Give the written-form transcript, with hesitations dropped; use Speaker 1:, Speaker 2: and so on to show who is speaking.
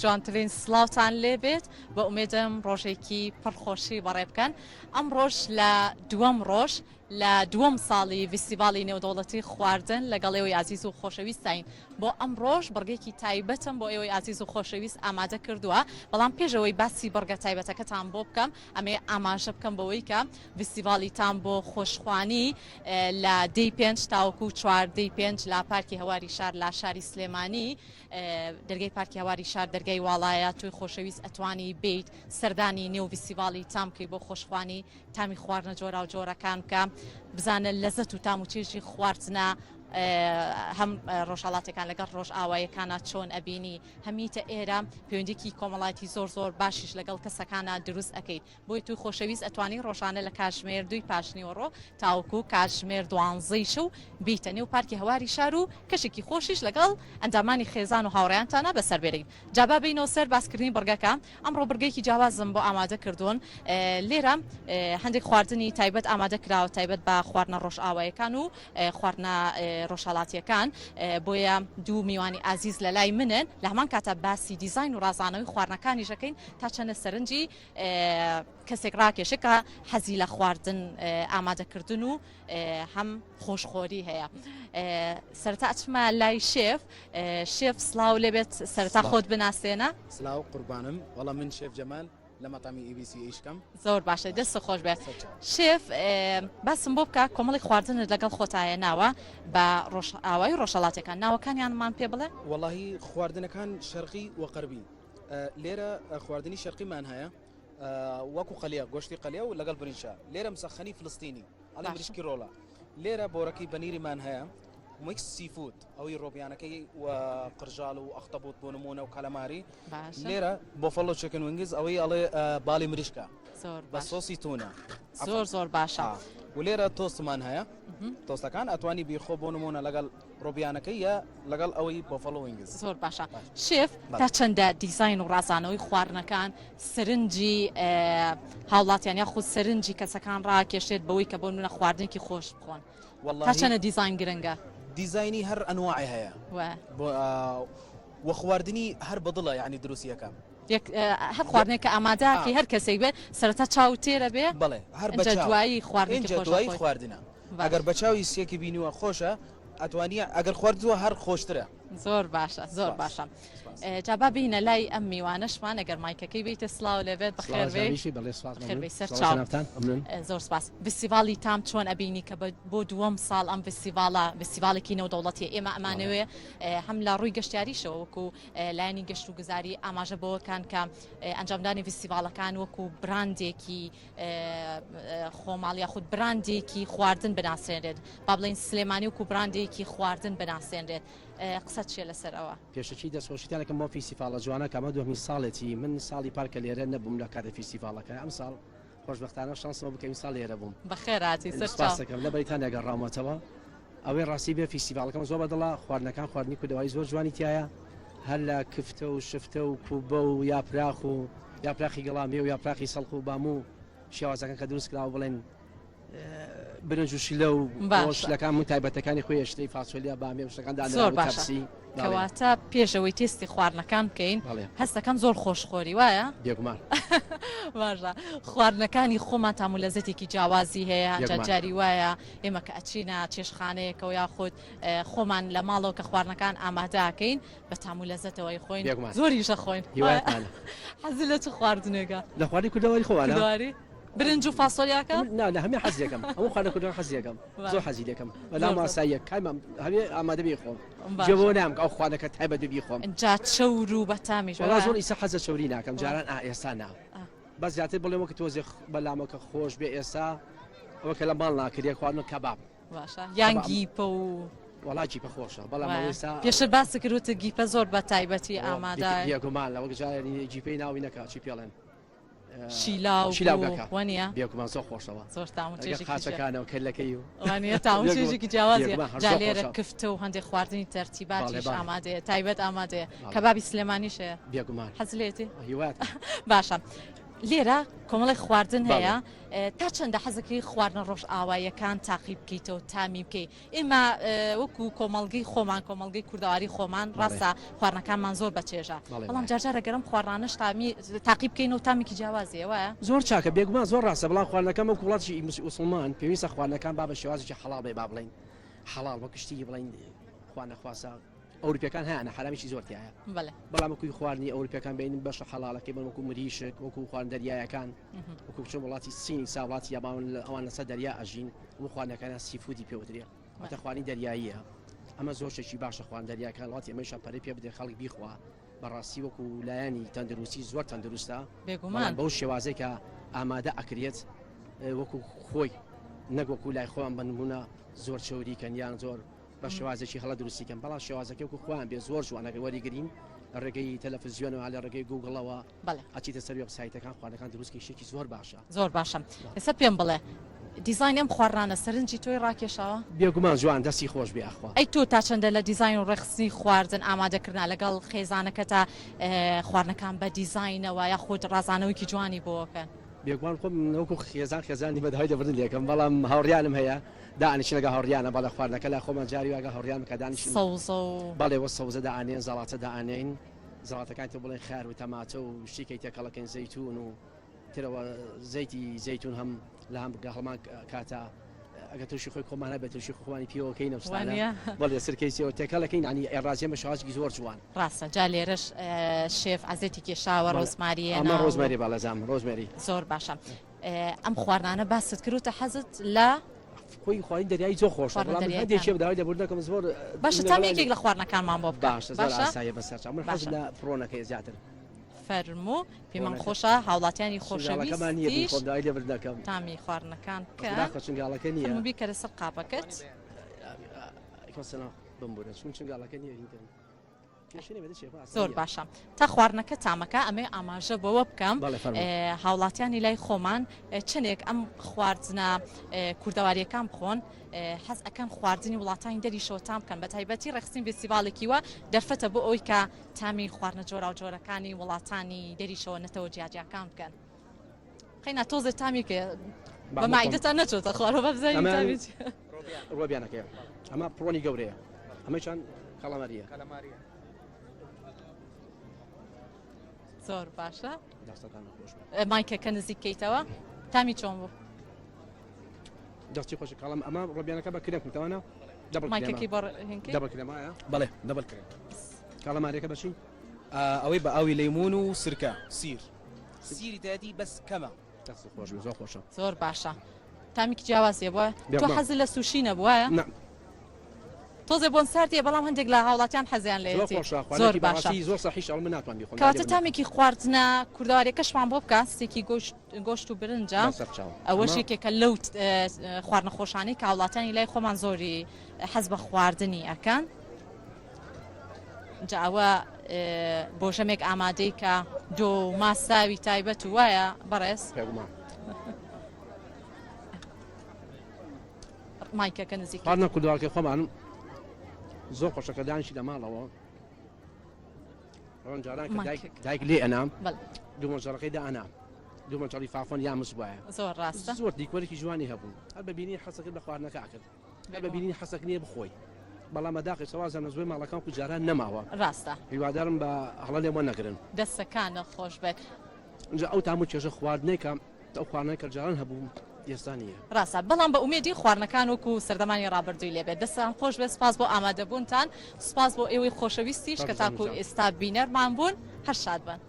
Speaker 1: جوانترین سلااوتان لێبێت بە ئومێدەم ڕۆژێکی پڕخۆشی بەڕێ بکەن ئەم ڕۆژ لە دووەم ڕۆژ لە دووەم ساڵی فیستیڤاڵی نێودەوڵەتی خواردن لەگەڵ ئێوەی ئازیز و خۆشەویستین بۆ ئەم ڕۆژ بەڕگێکی تایبەتم بۆ ئێوەی ئازیز و خۆشەویست ئامادە کردووە بەڵام پێشەوەی باسی بەڕگە تایبەتەکەتان بۆ بکەم ئەمێ ئاماژە بکەم بەوەی کە فیستیڤاڵیتان بۆ خۆشخوانی لە دەی پێنج تاوەکو چواردەی پێنج لا پارکی هەواری شار لا شاری سلێمانی دەرگای پارکی هەواری شار دەرگای واڵایە توی خۆشەویست ئەتوانی بیت سەردانی نێو فیستیڤاڵی تام بکەی بۆ خۆشخوانی تامی خواردنە جۆرا و جۆرەکان بکە بزانە لەزەت و تام و چێژی خواردنە هەم ڕۆژهەڵاتەکان لەگەڵ ڕۆژ ئاوایەکانە چۆن ئەبینی هەمیتە ئێرە پەیوەندیکی کۆمەڵایەتی زۆر باشیش لەگەڵ کەسەکانە دروست ئەەکەیت بۆی توی خۆشەویست ئەتوانی ڕۆژانە لە کاتژمێر 2 پاشنیوەڕۆ تاوەکو کاتژمێر 12 شەو بیتە نێو پارکی هەواری شار و کەشێکی خۆشیش لەگەڵ ئەندامانی خێزان و هاوڕێیانتانە بەسەر بێرین جابا بینەوە سەر باسکردنی بەرگەکە ئەمڕۆ بەرگێکی جیاوازم بۆ ئامادە کردوون لێرە هەندێک خواردنی تایبەت ئامادە کراوە تایبەت بە خواردنە ڕۆژ ئاوایەکان و خواردنە ڕۆژهەڵاتیەکان بۆیە دوو میوانی ئازیز لە لای منن لە هەمان کاتە باسی دیزاین و ڕازانەوەی خواردنەکانی ژەکەین تا چەنە سەرنجی کەسێک ڕاکێشەکە حەزی لە خواردن ئامادەکردن و هەم خۆشخۆری هەیە سەرتا ئەچمە لای شێف سلااو لێبێت سەرتا خۆت بناسێنە
Speaker 2: سلااو قوربانم وەڵام من شێف جەمال لە مەتامی ئیبیسی ئیشکەم
Speaker 1: زۆر باشە دەست خۆش بێت شێف باسم بۆ بکە کۆمەڵی خواردنت لەگەڵ خۆتایە ناوە بە ئاوای ڕۆژهەڵاتەکان ناوەکانیانمان پێ بڵێ
Speaker 2: وەڵاهی خواردنەکان شەرقی و غەربی لێرە خواردنی شەرقیمان هەیە وەکو قەلیا گۆشتی قەلیا و لەگەڵ برینشا لێرە مسەخەنی فلستینی ئەڵێ مریشکی ڕۆڵە لێرە بۆرەکەی بەنیریمان هەیە میکس سیفود ئەوەی ڕۆبیانەکەی و قرژاڵ و ئەختەبوت بۆ نمونە و کەلەماری لێرە بۆفەڵۆ چکن وینگز ئەوەی ئەڵێ باڵی مریشکە بە سۆسی تونە
Speaker 1: زۆر باشە
Speaker 2: و لێرە تۆستمان هەیە تۆستەکان ئەتوانی بیخۆ بۆ نمونە لەگەڵ ڕۆبیانەکەی یا لەگەڵ ئەوەی بۆفەڵۆ وینگز
Speaker 1: زۆر باشە شێف تا چەندە دیزاین و ڕازانەوەی خواردنەکان سەرنجی هاوڵاتیان یا خود سەرنجی کەسەکان ڕاکێشێت بەوەی کە بۆ نمونە خواردنێکی خۆش بخۆن تا چەنە دیزاین گرنگە
Speaker 2: دیزاینی هەر ئەنواعی هەیە وە خواردنی هەر بەدڵە یعنی دروستیەکە
Speaker 1: هەر خواردنێک کە ئامادەکەی هەر کەسێک بێت سەرەتا چاو تێرە بێ
Speaker 2: بڵێ هەر بە
Speaker 1: دوایی خواردنی
Speaker 2: خواردنە ئەگەر بە چاوی سێکی بینیوە خۆشە ئەتوانیە ئەگەر خواردووە هەر خۆشترە
Speaker 1: زۆر باشە زۆر باشە جابا بینە لای ئەم میوانەشمان ئەگەر مایکەکەی بیتە سلااو لەبێت بەخێربێ سەر زۆر سپاس فیستیڤاڵی تام چۆن ئەبینی کە بۆ دووەم ساڵ ئەم فیستیڤاڵێکی نێودەوڵەتی ئێمە ئەمانەوێ هەم لە ڕووی گەشتیاریشەوە وەکو لایەنی گەشت و گوزاری ئاماژە بۆکان کە ئەنجامدانی فیستیڤاڵەکان وەکو براندێکی خۆماڵ یاخود براندێکی خواردن بناسێنرێت با بڵێن سلێمانی وەکو براندێکی خواردن بناسێنرێت قسە چیە لەسەر ئەوە
Speaker 3: پێشەکی دەستخۆشیتانەکە مۆ فیستیڤاڵە جوانە کەمە دومی ساڵێتی من ساڵی پارکە لێرە نەبووم لە کاتە فیستیڤاڵەکە ئەم ساڵ خۆشبەختانە شانسەوە بکەین ساڵ لێرە بووم
Speaker 1: بەخێراتی
Speaker 3: سپاسەکەم لە بەریتانیا گەڕامەتەوە ئەوەی ڕاستی بێ فیستیڤاڵەکەم زۆر بەدڵە خواردنەکان خواردنی کوردەوەی زۆر جوانی تایە هەر لە کفتە و شفتە و کوبە و یاپراخ و یاپراخی گەڵامی و یاپراخی سەڵخ و بام و شێوازەکان کە دروست کراوە بڵێن برنج و شیلە و گۆشتەکان من تایبەتەکانی خۆی شتەی فاسۆلیا بامی و شتەکان
Speaker 1: زۆر باشە کەواتە پێشەوەی تێستی خواردنەکان بکەین هەستەکان زۆر خۆشخۆری وایە
Speaker 3: بێگومان
Speaker 1: باشە خواردنەکانی خۆمان تام و لەزەتێکی جیاوازی هەیە جاری وایە ئێمە کە ئەچینە چێشخانەیەکەوە یاخود خۆمان لە ماڵەوە کە خواردنەکان ئامادەکەین بە تام و لەزەتەوەی خۆین زۆریشە خۆین حەزی لە چ خواردنێکە
Speaker 3: لە خواردی کوردەوەی خۆوانە
Speaker 1: برنج و فاسۆلیاکە
Speaker 3: نا هەمێ حەزیەکەم ئەو خواردە کوردەوە حەزیەکەم زۆر حەزی دەکەم بەلا ماساییە کایمە هەمێ ئامادە بێ خۆم جێبەوە نام ئەو خواردەکە تایبەت ببی خۆم
Speaker 1: جا چەور و بەتامیش
Speaker 3: زۆر ئیسا حەزە چەوری ناکەم جاران ئێستا ناو بەس زیاتر بڵێمەوە کە تۆزێ بەلامەکە خۆش بێ ئێستا ئەوە کە لە ماڵ ناکردێ خواردن کەباب
Speaker 1: باشە یان گیپە و
Speaker 3: وڵا گیپە خۆشە بەڵام
Speaker 1: پێشتر باسی کردوتە گیپە زۆر بە تایبەتی ئامادە
Speaker 3: یەکمان لەوە جارێنی گیپەی ناوی نەکات چی پێڵێن
Speaker 1: شیلاوانە
Speaker 3: بێکمان زۆر خۆشەوە
Speaker 1: زۆر
Speaker 3: خاچەکانەوە کەلەکەی
Speaker 1: وانە تاوشێژێکی جیاوازی جالێرە کفتە و هەندێک خواردنی تەرتیباتیش ئامادەیە تایبەت ئامادەیە کەبابی سلێمانیشەیە
Speaker 3: بێگومان
Speaker 1: حەز لێتی
Speaker 3: هیوات
Speaker 1: باشە لێرە کۆمەڵی خواردن هەیە تا چەندە حەزەکەی خواردنە ڕۆژ ئاواییەکان تاقی بکەیتەوە تامی بکەیت ئێمە وەکو کۆمەڵگەی خۆمان کۆمەڵگەی کوردەواری خۆمان ڕاستە خواردنەکانمان زۆر بەچێژە بەڵام جارجارە گەرم خواردانش تاقی بکەین و تامێکی جیاوازیە وایە
Speaker 3: زۆر چاکە بێگومان زۆر ڕاستە بەڵام خواردنەکەم وەکو وڵاتی مسلمان پێویستە خواردنەکان با بە شێوازێکی حەڵال بێ با بڵێن حەڵال وەک شتێکی بڵێن خوا نەخواسە ئەوروپیەکان هەیە حرامیشی زۆرتیایە بەڵام وەکوی خواردنی ئەوروپیەکان بینن بەشە حەڵالەکەی بن وەکو مریشک وەکو خواردن دەریایەکان وەکو چۆن وڵاتی سینی ساوڵاتی یابان ئەوان لەسەر دەریا ئەژین و خواردنەکانە سیفودی پێوترێ واتە خواردنی دەریاییە ئەمە زۆر شتێکی باشە خواردن دەریاکان وڵاتی ئەمەشان پەرەی پێ بدێ خەڵک بیخوا بەڕاستی وەکو لایەنی تەندروستی زۆر تەندروستە
Speaker 1: بێگومان
Speaker 3: بەو شێوازەی کە ئامادە ئەکرێت وەکو خۆی نەگوەکو لای خۆیان بنمونە زۆر چۆریکەن یان زۆر بە شێوازێکی هەڵە دروستیکەن بەڵام شێوازەکە وەکو خۆیان بێ زۆر جوانەکە وەریگرین ڕێگەی تەلەڤیزیۆنەوە لە ڕێگەی گوگڵەوە ئەچیتە سەر وێبسایتەکان خواردنەکان دروستکەی شتێکی زۆر باشە
Speaker 1: زۆر باشە ئێستا پێم بڵێ دیزاین ئەم خواردانە سەرنجی تۆی ڕاکێشاوە
Speaker 3: بێگومان جوان دەستی خۆش بێ ئەخوا
Speaker 1: ئەی تۆ تا چەندە لە دیزاین و ڕێخستنی خواردن ئامادەکردنا لەگەڵ خێزانەکە تا خواردنەکان بە دیزاینەوە یا خۆت ڕازانەوەیکی جوانی بۆکەن
Speaker 3: بێگومان خۆم وەکو خێزانی بەداهای دەبردن لێکم بەڵام هاوڕیانم هەیە دانیشت لەگە هاوڕیانە بەڵە خواردنەکە لە خۆمان جاری واگە هاوڕیان کە دانیشت
Speaker 1: سەوزە و
Speaker 3: بەڵێ وە سەوزە دائانێن زەڵاتە دائانێن زەڵاتەکان تۆ بڵێن خار و تەماتە و شتێکی تێکەڵەکەن زەیتون و ترەوە زەیتی زەیتون هەم لە هەم هەڵمان کاتە ئەگە تووشی خۆی خۆمانە بێت تووشی خۆوانی پێوەکەی نەوسانە بەڵێ سرکەیسەوە تێکەڵەکەین ینی ئێڕازیە بە شێوازێکی زۆر جوان
Speaker 1: ڕاستە جا لێرەش شێف ئازێتی کێشاوە ڕۆزماریە
Speaker 3: ئەمە ڕۆزمەری بەڵەزام ڕۆزمەری
Speaker 1: زۆر باشە ئەم خواردانە باست کردوتە حەزت لە
Speaker 3: خۆی خواردن دەریایی زۆر خۆشە بەڵام هەندێکی بەداوای دەبوردنەکەم زۆر
Speaker 1: باشە تامێکێک لە خواردنەکانمان بۆ
Speaker 3: باشە زۆر ئاساییە بەسەر من حەز لە فڕۆنەکەی زیاتر
Speaker 1: فەرموو پێمان خۆشە هاوڵاتیانی خۆشەویستیش تامی خواردنەکان
Speaker 3: کە چنگاڵەکە نییە
Speaker 1: بیکە لەسەر قاپەکەت
Speaker 3: بمبورە چون چنگاڵەکە نییە
Speaker 1: زۆر باشە تا خواردنەکە تامەکە ئەمێ ئاماژە بەوە بکەم هاوڵاتیانی لای خۆمان چنێک ئەم خواردنە کوردەواریەکان بخۆن حەز ئەەکەن خواردنی وڵاتانی دەریشەوە تام بکەن بە تایبەتی ڕێخستین فێستیڤالێکیوە دەرفەتە بۆ ئەوی کە تامی خواردنە جۆرا و جۆرەکانی وڵاتانی دەریشەوە نەتەوە جیاجیاکان بکەن خەینە تۆزە تامیکە بە مایدەتان نەچۆتە خوارەوە بزانین
Speaker 3: ڕۆبیانەکەی ئەمە پڕۆنی گەورەیە ئەمە چەند کەڵەمەریە
Speaker 1: زۆر باشە مایکەکە نزیکەیتەوە تامی چۆن بوو
Speaker 3: دەستی خۆش کاڵم ئەمە ڕۆبیانەکە بە کرێکتەوەە
Speaker 1: مایکەکەی
Speaker 3: دەبڵکرێمایە بەڵێ دەبڵکرێت کاڵەماریەکە بەچی
Speaker 2: ئەوەی بە ئاوی لەیمون و سرکە سیری دادی بەس کەمە
Speaker 3: دەستی خۆش زۆر خۆشە
Speaker 1: زۆر باشە تامێکی جیاوازیە بووە تۆ حەزت لە سوشی نەبووە تۆزێ بۆن ساردیە بەڵام هەندێک لە هاوڵاتیان حەزیان لێ
Speaker 3: زۆر باشە زۆر سەحیش ئەڵ من ناتوان بخۆم
Speaker 1: کەواتە تامێکی خواردنە کوردەواریەکەشمان بۆ بکە ستێکی گۆشت و برنجە ئەوەش یەکێکە لەو خواردنە خۆشانەی کە هاوڵاتیانی لای خۆمان زۆری حەز بە خواردنی ئەکەن جا ئەوە بۆ ژەمێک ئامادەی کە دۆ ماساوی تایبەت وایە بەڕێز مایکەکە نزیک
Speaker 3: خواردنە کوردەواریەکەی خۆمان زۆر خۆشەکە دانیشی لە ماڵەوە ڕۆن جاران دایک لێ ئەنام دوو مەنجەڵەکەی دائەنام دوو مەنجەڵی فافۆن یا مسبایە
Speaker 1: زۆر ڕاستە
Speaker 3: زۆر دیکۆرێکی جوانی هەبوو هەر بەبینی حەسەکرد بە خواردنەکە کرد هەر بەبینی حەسەک نییە بخۆی بەڵام بەداخی سەوازە نەزوێ ماڵەکان و جاران نەماوە
Speaker 1: ڕاستە
Speaker 3: هیوادارم بە هەڵە لێوە نەگرن
Speaker 1: دەستەکانە خۆش بێت
Speaker 3: اینجا ئەو تامو چێژە خواردنێکە ئەو خواردنەکە کە جاران هەبوو ئێستا نییە
Speaker 1: ڕاستە بەڵام بە ئومێدی خواردنەکان وەکو سەردەمانی ڕابردووی لێبێت دەستان خۆش بێت سپاس بۆ ئامادەبوونتان سپاس بۆ ئێوەی خۆشەویستیش کە تاکو ئێستا بینەرمان بوون هەر شاد بن